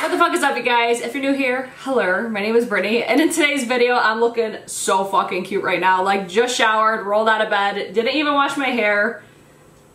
What the fuck is up, you guys? If you're new here, hello, my name is Brittany, and in today's video, I'm looking so fucking cute right now. Like, just showered, rolled out of bed, didn't even wash my hair.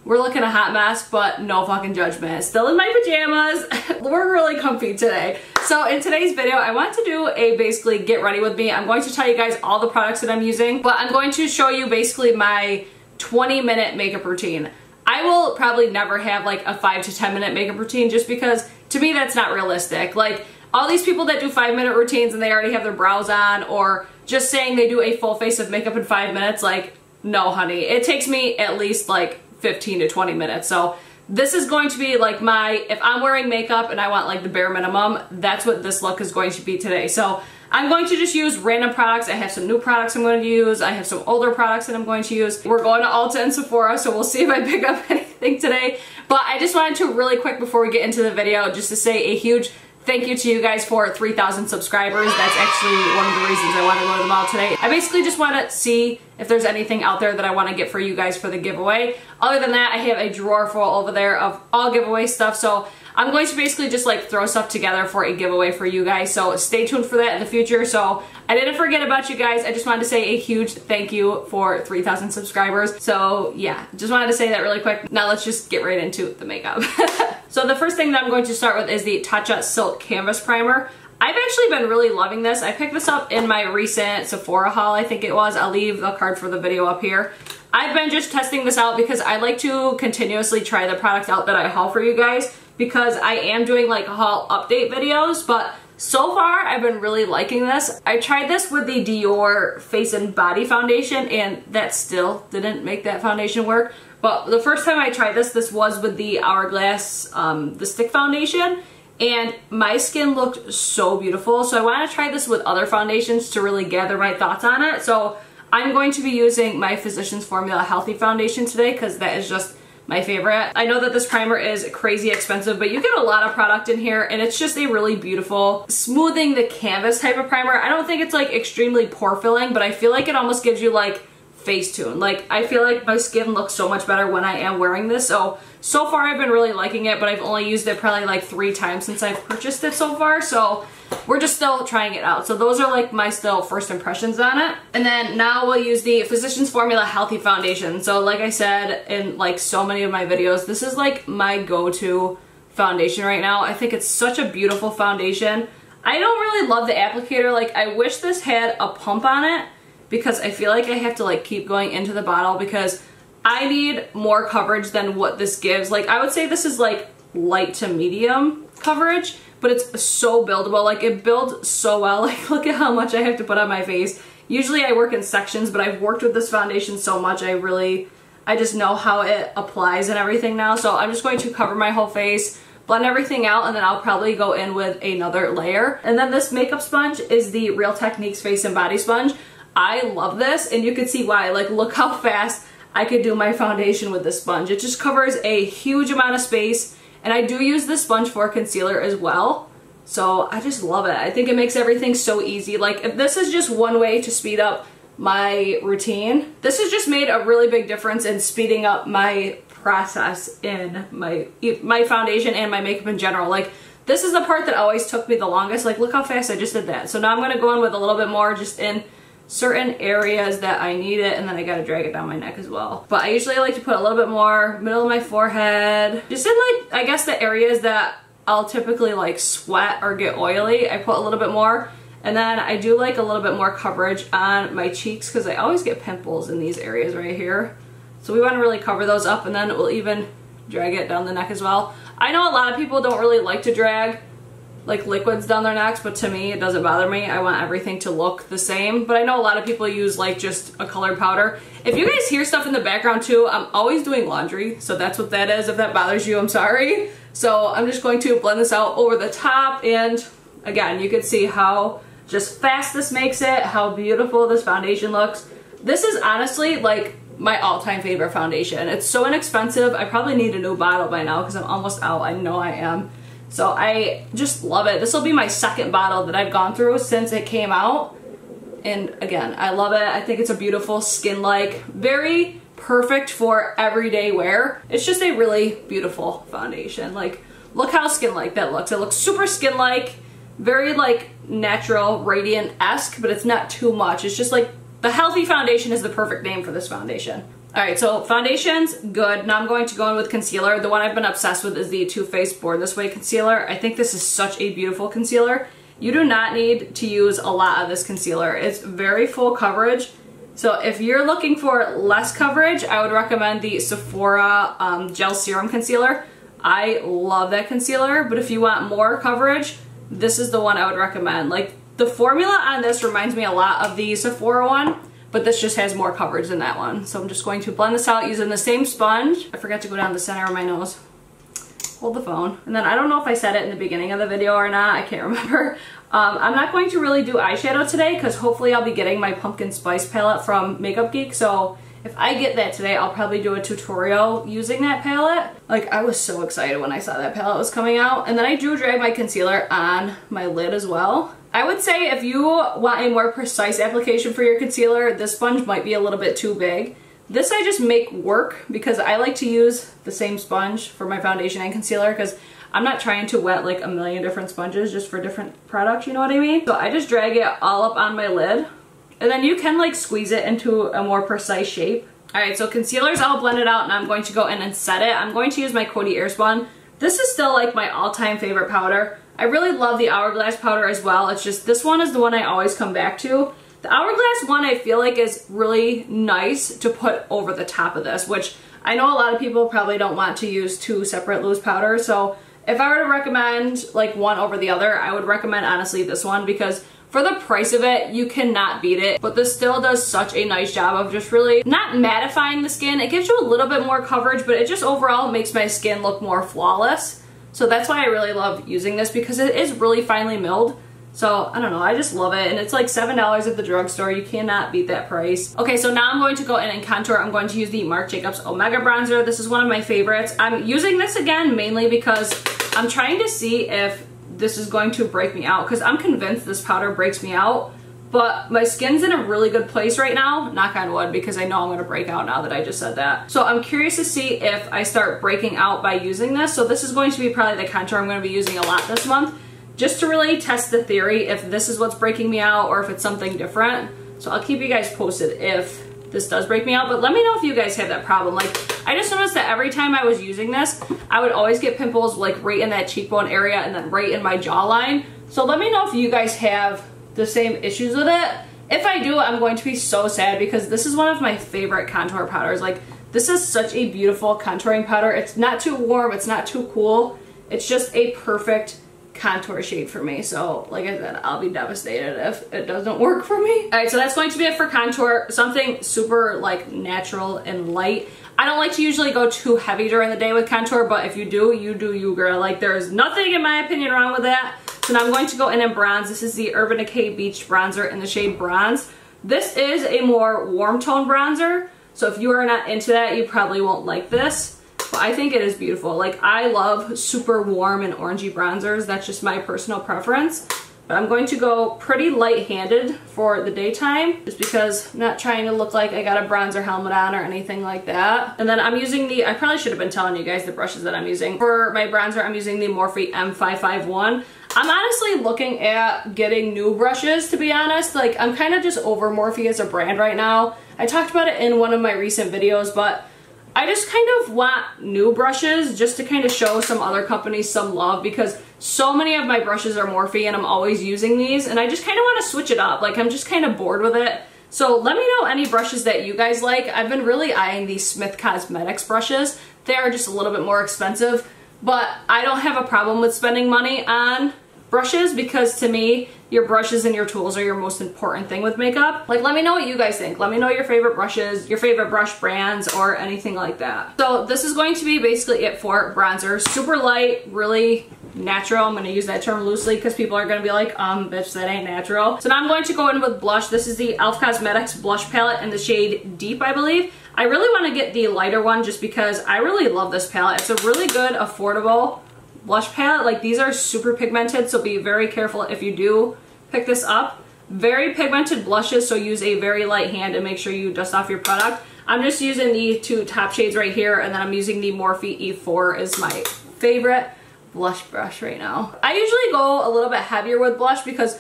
We're looking a hot mess, but no fucking judgment. Still in my pajamas. We're really comfy today. So in today's video, I want to do a basically get ready with me. I'm going to tell you guys all the products that I'm using, but I'm going to show you basically my 20-minute makeup routine. I will probably never have like a 5 to 10 minute makeup routine just because to me that's not realistic. Like all these people that do 5-minute routines and they already have their brows on, or just saying they do a full face of makeup in 5 minutes, like no honey, it takes me at least like 15 to 20 minutes. So this is going to be like if I'm wearing makeup and I want like the bare minimum, that's what this look is going to be today. So I'm going to just use random products. I have some new products I'm going to use. I have some older products that I'm going to use. We're going to Ulta and Sephora, so we'll see if I pick up anything today. But I just wanted to really quick before we get into the video just to say a huge thank you to you guys for 3,000 subscribers. That's actually one of the reasons I want to go to the mall today. I basically just want to see if there's anything out there that I want to get for you guys for the giveaway. Other than that, I have a drawer full over there of all giveaway stuff. So I'm going to basically just like throw stuff together for a giveaway for you guys. So stay tuned for that in the future. So I didn't forget about you guys. I just wanted to say a huge thank you for 3,000 subscribers. So yeah, just wanted to say that really quick. Now let's just get right into the makeup. So the first thing that I'm going to start with is the Tatcha Silk Canvas Primer. I've actually been really loving this. I picked this up in my recent Sephora haul, I think it was. I'll leave the card for the video up here. I've been just testing this out because I like to continuously try the product out that I haul for you guys, because I am doing like haul update videos, but so far I've been really liking this. I tried this with the Dior Face and Body Foundation and that still didn't make that foundation work. But the first time I tried this was with the Hourglass, the stick foundation, and my skin looked so beautiful. So I want to try this with other foundations to really gather my thoughts on it. So I'm going to be using my Physicians Formula Healthy Foundation today because that is just my favorite. I know that this primer is crazy expensive, but you get a lot of product in here and it's just a really beautiful smoothing the canvas type of primer. I don't think it's like extremely pore filling, but I feel like it almost gives you like Facetune. Like I feel like my skin looks so much better when I am wearing this. So far I've been really liking it, but I've only used it probably like 3 times since I've purchased it so far. So we're just still trying it out. So those are like my still first impressions on it. And then now we'll use the Physicians Formula Healthy Foundation. So like I said in like so many of my videos, this is like my go-to foundation right now. I think it's such a beautiful foundation. I don't really love the applicator. Like I wish this had a pump on it because I feel like I have to like keep going into the bottle because I need more coverage than what this gives. Like I would say this is like light to medium coverage, but it's so buildable. Like it builds so well. Like look at how much I have to put on my face. Usually I work in sections, but I've worked with this foundation so much I just know how it applies and everything now. So I'm just going to cover my whole face, blend everything out, and then I'll probably go in with another layer. And then this makeup sponge is the Real Techniques Face and Body Sponge. I love this and you can see why. Like look how fast I could do my foundation with this sponge. It just covers a huge amount of space. And I do use this sponge for concealer as well. So I just love it. I think it makes everything so easy. Like if this is just one way to speed up my routine, this has just made a really big difference in speeding up my process in my foundation and my makeup in general. Like this is the part that always took me the longest. Like look how fast I just did that. So now I'm gonna go in with a little bit more just in certain areas that I need it, and then I gotta drag it down my neck as well. But I usually like to put a little bit more middle of my forehead, just in like I guess the areas that I'll typically like sweat or get oily. I put a little bit more, and then I do like a little bit more coverage on my cheeks because I always get pimples in these areas right here. So we want to really cover those up, and then we'll even drag it down the neck as well. I know a lot of people don't really like to drag like liquids down their necks, but to me it doesn't bother me. I want everything to look the same, but I know a lot of people use like just a colored powder. If you guys hear stuff in the background too, I'm always doing laundry, so that's what that is. If that bothers you, I'm sorry. So I'm just going to blend this out over the top, and again you can see how just fast this makes it, how beautiful this foundation looks. This is honestly like my all-time favorite foundation. It's so inexpensive. I probably need a new bottle by now because I'm almost out. I know I am. So I just love it. This will be my second bottle that I've gone through since it came out. And again, I love it. I think it's a beautiful skin-like, very perfect for everyday wear. It's just a really beautiful foundation. Like look how skin-like that looks. It looks super skin-like, very like natural, radiant-esque, but it's not too much. It's just like the healthy foundation is the perfect name for this foundation. Alright, so foundation's good. Now I'm going to go in with concealer. The one I've been obsessed with is the Too Faced Born This Way concealer. I think this is such a beautiful concealer. You do not need to use a lot of this concealer. It's very full coverage. So if you're looking for less coverage, I would recommend the Sephora Gel Serum Concealer. I love that concealer, but if you want more coverage, this is the one I would recommend. Like, the formula on this reminds me a lot of the Sephora one, but this just has more coverage than that one. So I'm just going to blend this out using the same sponge. I forgot to go down the center of my nose. Hold the phone. And then I don't know if I said it in the beginning of the video or not. I can't remember. I'm not going to really do eyeshadow today because hopefully I'll be getting my Pumpkin Spice palette from Makeup Geek. So if I get that today, I'll probably do a tutorial using that palette. Like, I was so excited when I saw that palette was coming out. And then I drew dry my concealer on my lid as well. I would say if you want a more precise application for your concealer, this sponge might be a little bit too big. This I just make work because I like to use the same sponge for my foundation and concealer because I'm not trying to wet like a million different sponges just for different products, you know what I mean? So I just drag it all up on my lid, and then you can like squeeze it into a more precise shape. Alright, so concealer's all blended out and I'm going to go in and set it. I'm going to use my Coty Airspun. This is still like my all-time favorite powder. I really love the Hourglass powder as well. It's just this one is the one I always come back to. The Hourglass one I feel like is really nice to put over the top of this, which I know a lot of people probably don't want to use two separate loose powders. So if I were to recommend like one over the other, I would recommend honestly this one because for the price of it, you cannot beat it. But this still does such a nice job of just really not mattifying the skin. It gives you a little bit more coverage, but it just overall makes my skin look more flawless. So that's why I really love using this because it is really finely milled. So I don't know, I just love it. And it's like $7 at the drugstore. You cannot beat that price. Okay, so now I'm going to go in and contour. I'm going to use the Marc Jacobs Omega Bronzer. This is one of my favorites. I'm using this again mainly because I'm trying to see if this is going to break me out because I'm convinced this powder breaks me out. But my skin's in a really good place right now, knock on wood, because I know I'm going to break out now that I just said that. So I'm curious to see if I start breaking out by using this. So this is going to be probably the contour I'm going to be using a lot this month, just to really test the theory if this is what's breaking me out or if it's something different. So I'll keep you guys posted if this does break me out, but let me know if you guys have that problem. Like, I just noticed that every time I was using this, I would always get pimples like right in that cheekbone area and then right in my jawline. So let me know if you guys have the same issues with it. If I do, I'm going to be so sad because this is one of my favorite contour powders. Like, this is such a beautiful contouring powder. It's not too warm, it's not too cool. It's just a perfect contour shade for me. So like I said, I'll be devastated if it doesn't work for me. Alright, so that's going to be it for contour. Something super like natural and light. I don't like to usually go too heavy during the day with contour, but if you do, you girl. Like, there's nothing in my opinion wrong with that. So now I'm going to go in and bronze. This is the Urban Decay Beach Bronzer in the shade Bronze. This is a more warm tone bronzer, so if you are not into that, you probably won't like this. But I think it is beautiful. Like, I love super warm and orangey bronzers. That's just my personal preference. But I'm going to go pretty light-handed for the daytime, just because I'm not trying to look like I got a bronzer helmet on or anything like that. And then I'm using the, I probably should have been telling you guys the brushes that I'm using. For my bronzer, I'm using the Morphe M551. I'm honestly looking at getting new brushes, to be honest. Like, I'm kind of just over Morphe as a brand right now. I talked about it in one of my recent videos, but I just kind of want new brushes just to kind of show some other companies some love, because so many of my brushes are Morphe and I'm always using these, and I just kind of want to switch it up. Like, I'm just kind of bored with it. So let me know any brushes that you guys like. I've been really eyeing these Smith Cosmetics brushes. They are just a little bit more expensive, but I don't have a problem with spending money on brushes, because to me, your brushes and your tools are your most important thing with makeup. Like, let me know what you guys think. Let me know your favorite brushes, your favorite brush brands, or anything like that. So this is going to be basically it for bronzer. Super light, really natural. I'm going to use that term loosely because people are going to be like, bitch, that ain't natural. So now I'm going to go in with blush. This is the e.l.f. Cosmetics blush palette in the shade Deep, I believe. I really want to get the lighter one just because I really love this palette. It's a really good, affordable blush palette. Like, these are super pigmented, so be very careful if you do pick this up. Very pigmented blushes, so use a very light hand and make sure you dust off your product. I'm just using the two top shades right here, and then I'm using the Morphe E4 is my favorite. blush brush right now. I usually go a little bit heavier with blush because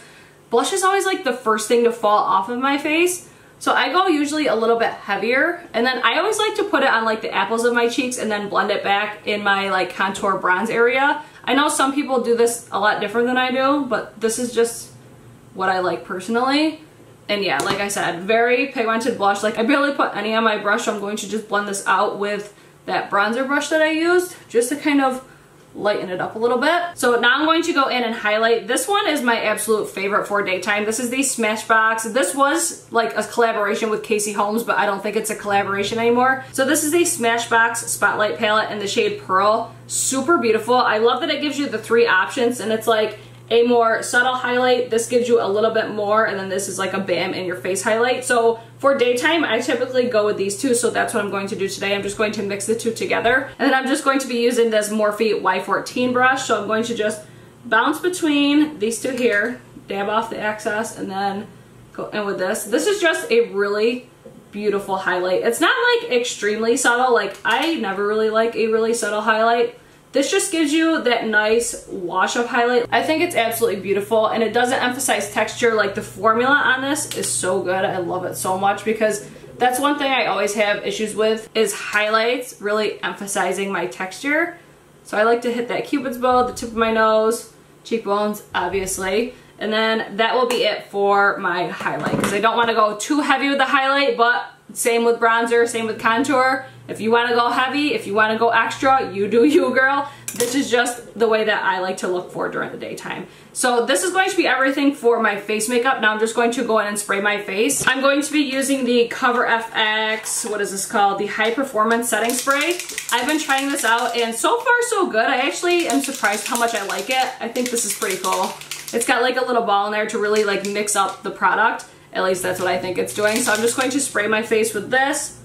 blush is always like the first thing to fall off of my face. So I go usually a little bit heavier, and then I always like to put it on like the apples of my cheeks and then blend it back in my like contour bronze area. I know some people do this a lot different than I do, but this is just what I like personally. And yeah, like I said, very pigmented blush. Like I barely put any on my brush, so I'm going to just blend this out with that bronzer brush that I used just to kind of lighten it up a little bit. So now I'm going to go in and highlight. This one is my absolute favorite for daytime. This is the Smashbox. This was like a collaboration with Casey Holmes, but I don't think it's a collaboration anymore. So this is the Smashbox Spotlight Palette in the shade Pearl. Super beautiful. I love that it gives you the 3 options, and it's like a more subtle highlight. This gives you a little bit more, and then this is like a bam in your face highlight. So for daytime, I typically go with these two, so that's what I'm going to do today. I'm just going to mix the two together, and then I'm just going to be using this Morphe Y14 brush. So I'm going to just bounce between these two here, dab off the excess, and then go in with this. This is just a really beautiful highlight. It's not like extremely subtle. Like I never really like a really subtle highlight. This just gives you that nice wash up highlight. I think it's absolutely beautiful, and it doesn't emphasize texture. Like the formula on this is so good. I love it so much because that's one thing I always have issues with is highlights really emphasizing my texture. So I like to hit that Cupid's bow, the tip of my nose, cheekbones, obviously. And then that will be it for my highlight because I don't want to go too heavy with the highlight, but same with bronzer, same with contour. If you want to go heavy, if you want to go extra, you do you, girl. This is just the way that I like to look for during the daytime. So this is going to be everything for my face makeup. Now I'm just going to go in and spray my face. I'm going to be using the Cover FX, what is this called? The High Performance Setting Spray. I've been trying this out, and so far so good. I actually am surprised how much I like it. I think this is pretty cool. It's got like a little ball in there to really like mix up the product. At least that's what I think it's doing. So I'm just going to spray my face with this.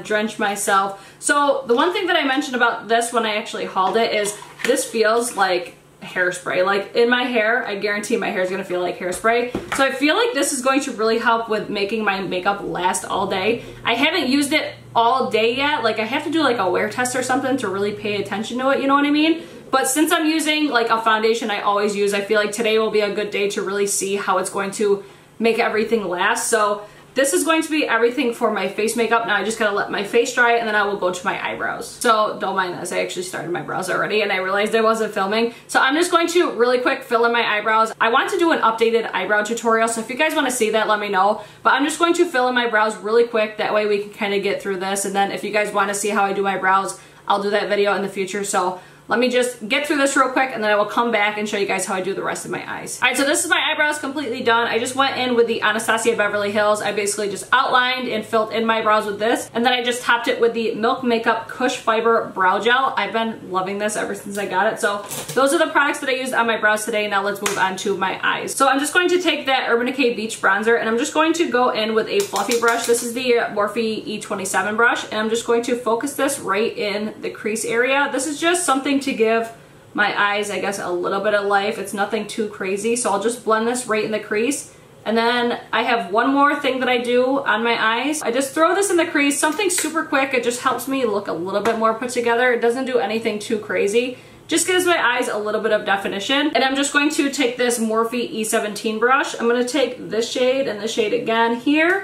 Drench myself. So the one thing that I mentioned about this when I actually hauled it is this feels like hairspray. Like in my hair, I guarantee my hair is going to feel like hairspray. So I feel like this is going to really help with making my makeup last all day. I haven't used it all day yet. Like I have to do like a wear test or something to really pay attention to it, you know what I mean? But since I'm using like a foundation I always use, I feel like today will be a good day to really see how it's going to make everything last. So this is going to be everything for my face makeup. Now I just gotta let my face dry and then I will go to my eyebrows. So don't mind this, I actually started my brows already and I realized I wasn't filming. So I'm just going to really quick fill in my eyebrows. I want to do an updated eyebrow tutorial, so if you guys want to see that, let me know. But I'm just going to fill in my brows really quick, that way we can kind of get through this, and then if you guys want to see how I do my brows, I'll do that video in the future. So let me just get through this real quick and then I will come back and show you guys how I do the rest of my eyes. Alright, so this is my eyebrows completely done. I just went in with the Anastasia Beverly Hills. I basically just outlined and filled in my brows with this. And then I just topped it with the Milk Makeup Cush Fiber Brow Gel. I've been loving this ever since I got it. So those are the products that I used on my brows today. Now let's move on to my eyes. So I'm just going to take that Urban Decay Beach Bronzer and I'm just going to go in with a fluffy brush. This is the Morphe E27 brush. And I'm just going to focus this right in the crease area. This is just something to give my eyes, I guess, a little bit of life. It's nothing too crazy, so I'll just blend this right in the crease. And then I have one more thing that I do on my eyes. I just throw this in the crease, something super quick. It just helps me look a little bit more put together. It doesn't do anything too crazy. Just gives my eyes a little bit of definition. And I'm just going to take this Morphe E17 brush. I'm going to take this shade and this shade again here.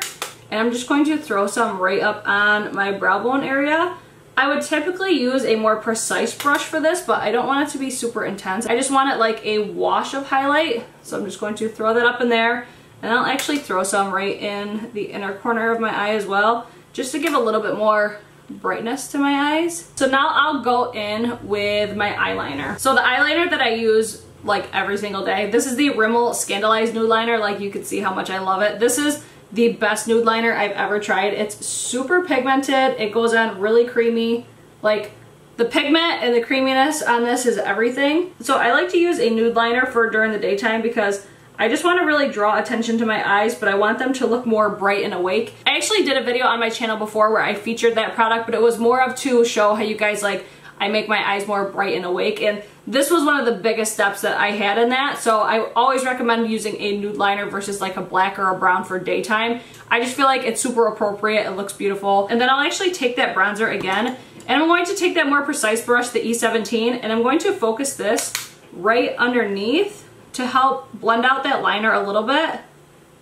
And I'm just going to throw some right up on my brow bone area. I would typically use a more precise brush for this, but I don't want it to be super intense. I just want it like a wash of highlight. So I'm just going to throw that up in there, and I'll actually throw some right in the inner corner of my eye as well, just to give a little bit more brightness to my eyes. So now I'll go in with my eyeliner. So the eyeliner that I use like every single day, this is the Rimmel Scandalized Nude Liner. Like you can see how much I love it. This is the best nude liner I've ever tried. It's super pigmented. It goes on really creamy. Like the pigment and the creaminess on this is everything. So I like to use a nude liner for during the daytime because I just want to really draw attention to my eyes, but I want them to look more bright and awake. I actually did a video on my channel before where I featured that product, but it was more of to show how you guys like I make my eyes more bright and awake, and this was one of the biggest steps that I had in that. So I always recommend using a nude liner versus like a black or a brown for daytime. I just feel like it's super appropriate, it looks beautiful. And then I'll actually take that bronzer again And I'm going to take that more precise brush, the E17, and I'm going to focus this right underneath to help blend out that liner a little bit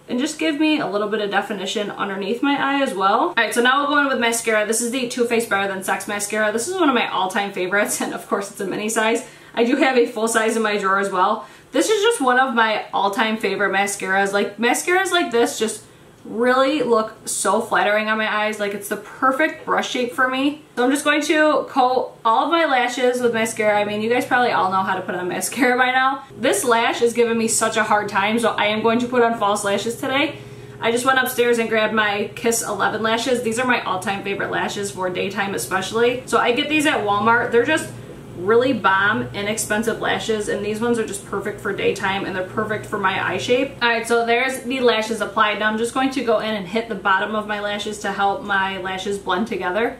and just give me a little bit of definition underneath my eye as well. All right, so now we'll go in with mascara. This is the Too Faced Better Than Sex mascara. This is one of my all-time favorites, and of course it's a mini size. I do have a full size in my drawer as well. This is just one of my all-time favorite mascaras. Like, mascaras like this just really look so flattering on my eyes. Like, it's the perfect brush shape for me. So I'm just going to coat all of my lashes with mascara. I mean, you guys probably all know how to put on mascara by now. This lash is giving me such a hard time, so I am going to put on false lashes today. I just went upstairs and grabbed my Kiss 11 lashes. These are my all-time favorite lashes for daytime especially. So I get these at Walmart. They're just really bomb inexpensive lashes, and these ones are just perfect for daytime and they're perfect for my eye shape. All right, so there's the lashes applied. Now I'm just going to go in and hit the bottom of my lashes to help my lashes blend together.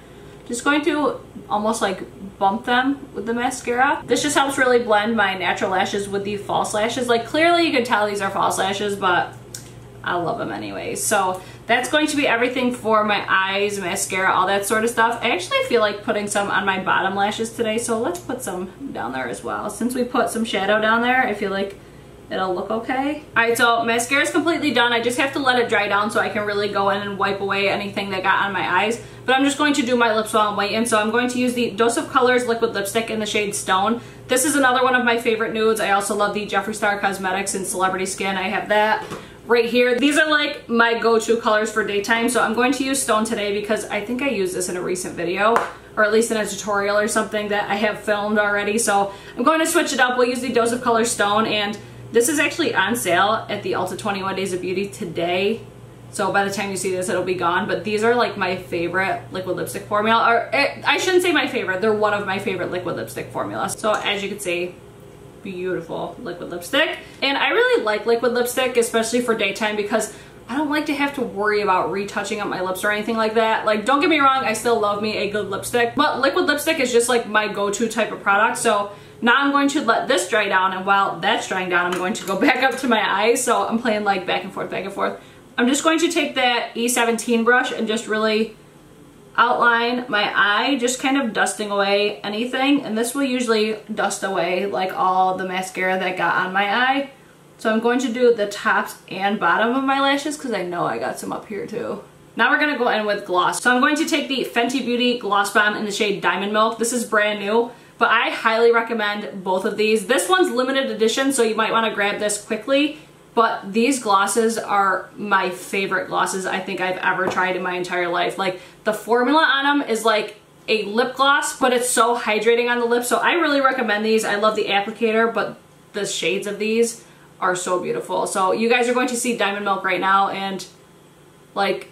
Just going to almost like bump them with the mascara. This just helps really blend my natural lashes with the false lashes. Like, clearly you can tell these are false lashes, but I love them anyways. So that's going to be everything for my eyes, mascara, all that sort of stuff. I actually feel like putting some on my bottom lashes today, so let's put some down there as well. Since we put some shadow down there, I feel like it'll look okay. Alright, so mascara is completely done. I just have to let it dry down so I can really go in and wipe away anything that got on my eyes. But I'm just going to do my lips while I'm waiting. So I'm going to use the Dose of Colors liquid lipstick in the shade Stone. This is another one of my favorite nudes. I also love the Jeffree Star Cosmetics in Celebrity Skin. I have that right here. These are like my go-to colors for daytime, so I'm going to use Stone today because I think I used this in a recent video, or at least in a tutorial or something that I have filmed already. So I'm going to switch it up. We'll use the Dose of Color Stone, and this is actually on sale at the Ulta 21 Days of Beauty today. So by the time you see this, it'll be gone. But these are like my favorite liquid lipstick formula. Or I shouldn't say my favorite. They're one of my favorite liquid lipstick formulas. So as you can see, beautiful liquid lipstick. And I really like liquid lipstick, especially for daytime, because I don't like to have to worry about retouching up my lips or anything like that. Like, don't get me wrong, I still love me a good lipstick, but liquid lipstick is just like my go-to type of product. So now I'm going to let this dry down, and while that's drying down, I'm going to go back up to my eyes. So I'm playing like back and forth, back and forth. I'm just going to take that E17 brush and just really outline my eye, just kind of dusting away anything, and this will usually dust away like all the mascara that got on my eye. So I'm going to do the tops and bottom of my lashes because I know I got some up here too. Now we're going to go in with gloss. So I'm going to take the Fenty Beauty Gloss Bomb in the shade Diamond Milk. This is brand new, but I highly recommend both of these. This one's limited edition, so you might want to grab this quickly. But these glosses are my favorite glosses I think I've ever tried in my entire life. Like, the formula on them is like a lip gloss, but it's so hydrating on the lips. So I really recommend these. I love the applicator, but the shades of these are so beautiful. So you guys are going to see Diamond Milk right now, and like,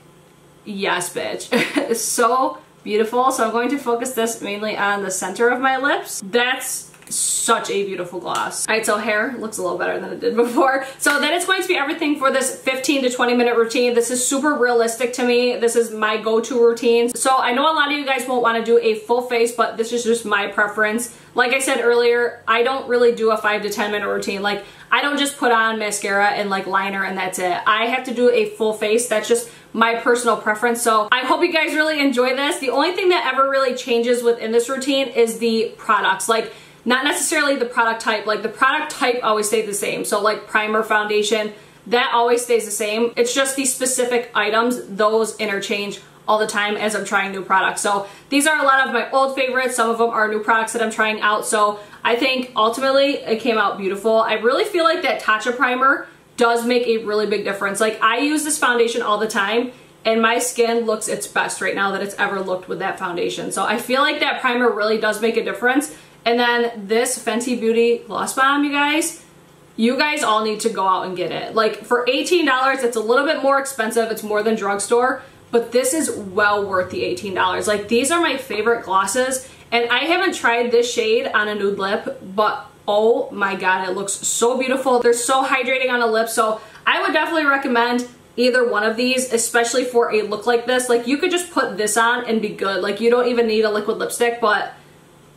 yes, bitch. It's so beautiful. So I'm going to focus this mainly on the center of my lips. That's such a beautiful gloss. Alright, so hair looks a little better than it did before. So that is going to be everything for this 15 to 20 minute routine. This is super realistic to me. This is my go-to routine. So I know a lot of you guys won't want to do a full face, but this is just my preference. Like I said earlier, I don't really do a 5 to 10 minute routine. Like, I don't just put on mascara and like liner and that's it. I have to do a full face. That's just my personal preference. So I hope you guys really enjoy this. The only thing that ever really changes within this routine is the products. Like, not necessarily the product type. Like, the product type always stays the same. So like primer, foundation, that always stays the same. It's just the specific items, those interchange all the time as I'm trying new products. So these are a lot of my old favorites. Some of them are new products that I'm trying out. So I think ultimately it came out beautiful. I really feel like that Tatcha primer does make a really big difference. Like, I use this foundation all the time, and my skin looks its best right now that it's ever looked with that foundation. So I feel like that primer really does make a difference. And then this Fenty Beauty Gloss Bomb, you guys all need to go out and get it. Like, for $18, it's a little bit more expensive. It's more than drugstore, but this is well worth the $18. Like, these are my favorite glosses, and I haven't tried this shade on a nude lip, but oh my god, it looks so beautiful. They're so hydrating on a lip, so I would definitely recommend either one of these, especially for a look like this. Like, you could just put this on and be good. Like, you don't even need a liquid lipstick, but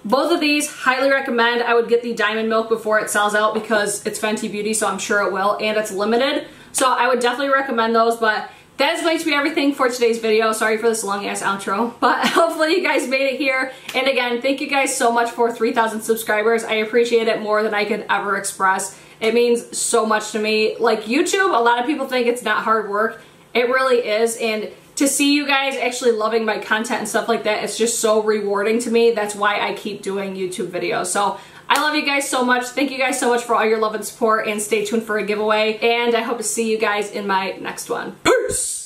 both of these, highly recommend. I would get the Diamond Milk before it sells out because it's Fenty Beauty, so I'm sure it will, and it's limited. So I would definitely recommend those, but that is going to be everything for today's video. Sorry for this long ass outro, but hopefully you guys made it here. And again, thank you guys so much for 3,000 subscribers. I appreciate it more than I could ever express. It means so much to me. Like YouTube, a lot of people think it's not hard work. It really is. And to see you guys actually loving my content and stuff like that, it's just so rewarding to me. That's why I keep doing YouTube videos. So I love you guys so much. Thank you guys so much for all your love and support, and stay tuned for a giveaway. And I hope to see you guys in my next one. Peace!